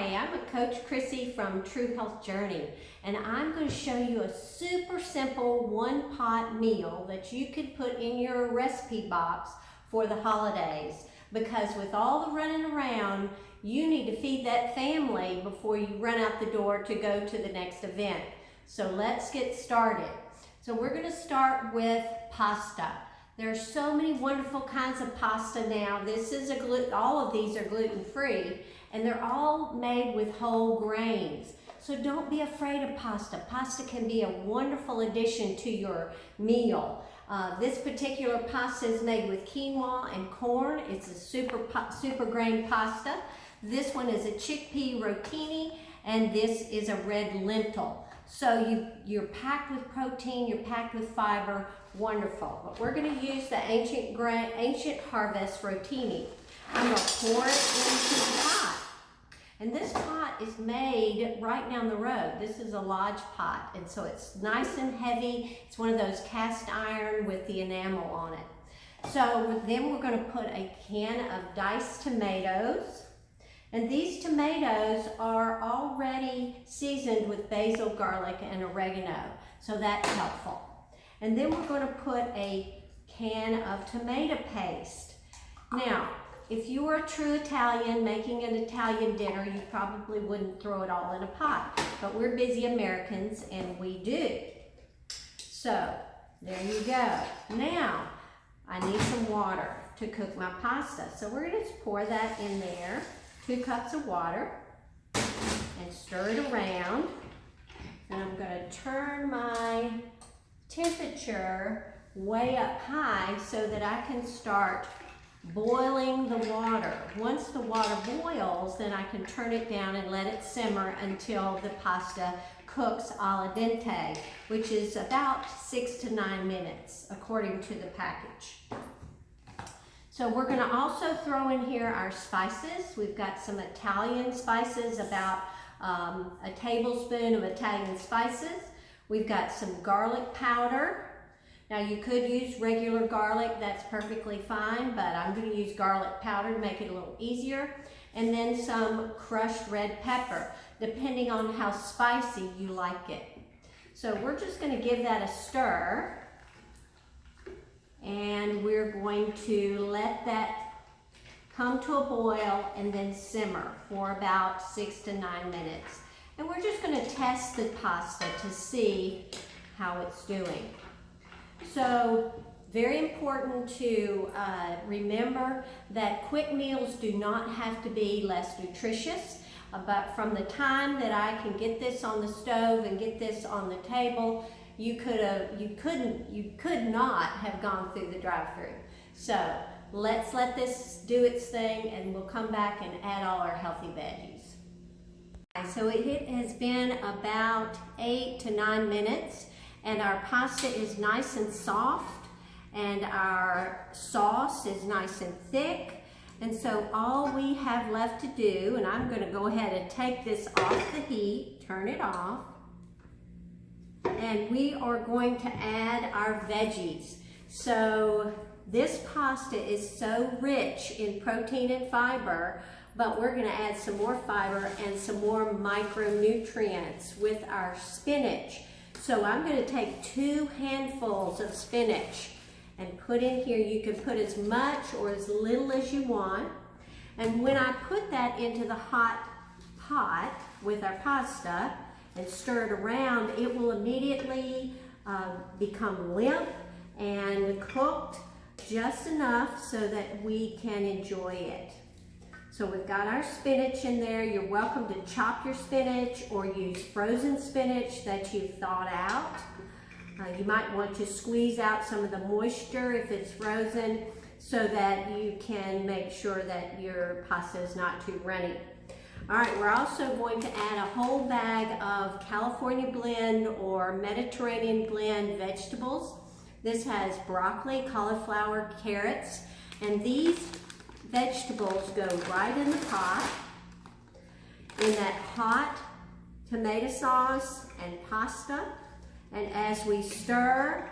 Hi, I'm Coach Crissie from True Health Journey, and I'm going to show you a super simple one-pot meal that you could put in your recipe box for the holidays. Because with all the running around, you need to feed that family before you run out the door to go to the next event. So let's get started. So we're going to start with pasta. There are so many wonderful kinds of pasta now. All of these are gluten-free, and they're all made with whole grains. So don't be afraid of pasta. Pasta can be a wonderful addition to your meal. This particular pasta is made with quinoa and corn. It's a super grain pasta. This one is a chickpea rotini, and this is a red lentil. So you're packed with protein, you're packed with fiber, wonderful. But we're going to use the ancient harvest rotini. I'm going to pour it into the pot. And this pot is made right down the road. This is a Lodge pot, and so it's nice and heavy. It's one of those cast iron with the enamel on it. So then we're going to put a can of diced tomatoes. And these tomatoes are already seasoned with basil, garlic, and oregano, so that's helpful. And then we're going to put a can of tomato paste. Now, if you were a true Italian making an Italian dinner, you probably wouldn't throw it all in a pot. But we're busy Americans, and we do. So, there you go. Now, I need some water to cook my pasta. So we're going to just pour that in there. 2 cups of water, and stir it around. And I'm going to turn my temperature way up high so that I can start boiling the water. Once the water boils, then I can turn it down and let it simmer until the pasta cooks al dente, which is about 6 to 9 minutes according to the package. So we're going to also throw in here our spices. We've got some Italian spices, about a tablespoon of Italian spices. We've got some garlic powder. Now you could use regular garlic, that's perfectly fine, but I'm going to use garlic powder to make it a little easier. And then some crushed red pepper, depending on how spicy you like it. So we're just going to give that a stir. And we're going to let that come to a boil and then simmer for about 6 to 9 minutes. And we're just going to test the pasta to see how it's doing. So, very important to remember that quick meals do not have to be less nutritious. But from the time that I can get this on the stove and get this on the table, you could not have gone through the drive-thru. So let's let this do its thing, and we'll come back and add all our healthy veggies. So it has been about 8 to 9 minutes, and our pasta is nice and soft, and our sauce is nice and thick. And so all we have left to do, and I'm going to go ahead and take this off the heat, turn it off. And we are going to add our veggies. So this pasta is so rich in protein and fiber, but we're going to add some more fiber and some more micronutrients with our spinach. So I'm going to take 2 handfuls of spinach and put in here. You can put as much or as little as you want. And when I put that into the hot pot with our pasta and stir it around, it will immediately become limp and cooked just enough so that we can enjoy it. So we've got our spinach in there. You're welcome to chop your spinach or use frozen spinach that you've thawed out. You might want to squeeze out some of the moisture if it's frozen so that you can make sure that your pasta is not too runny. All right, we're also going to add a whole bag of California blend or Mediterranean blend vegetables. This has broccoli, cauliflower, carrots, and these vegetables go right in the pot in that hot tomato sauce and pasta. And as we stir,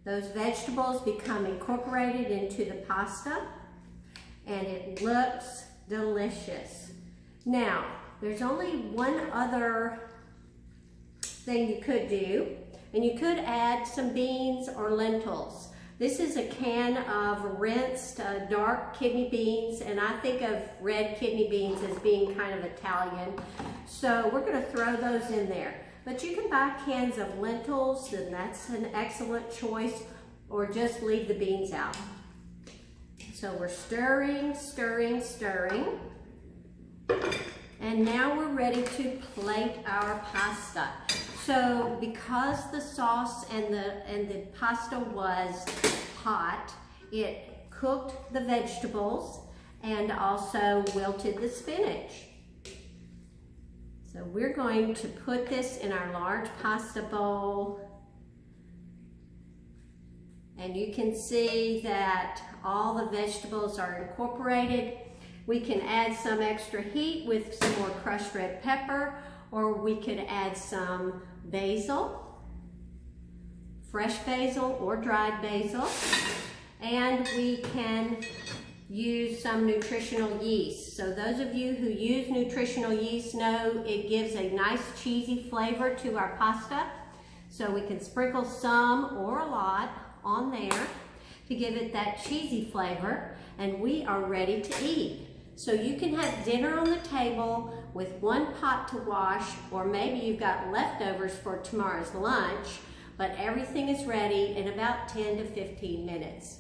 those vegetables become incorporated into the pasta, and it looks delicious. Now, there's only one other thing you could do, and you could add some beans or lentils. This is a can of rinsed dark kidney beans, and I think of red kidney beans as being kind of Italian. So we're going to throw those in there. But you can buy cans of lentils, and that's an excellent choice, or just leave the beans out. So we're stirring, stirring, stirring. And now we're ready to plate our pasta. So because the sauce and the pasta was hot, it cooked the vegetables and also wilted the spinach. So we're going to put this in our large pasta bowl. And you can see that all the vegetables are incorporated. We can add some extra heat with some more crushed red pepper, or we could add some basil, fresh basil or dried basil, and we can use some nutritional yeast. So those of you who use nutritional yeast know it gives a nice cheesy flavor to our pasta. So we can sprinkle some or a lot on there to give it that cheesy flavor, and we are ready to eat. So you can have dinner on the table with one pot to wash, or maybe you've got leftovers for tomorrow's lunch, but everything is ready in about 10 to 15 minutes.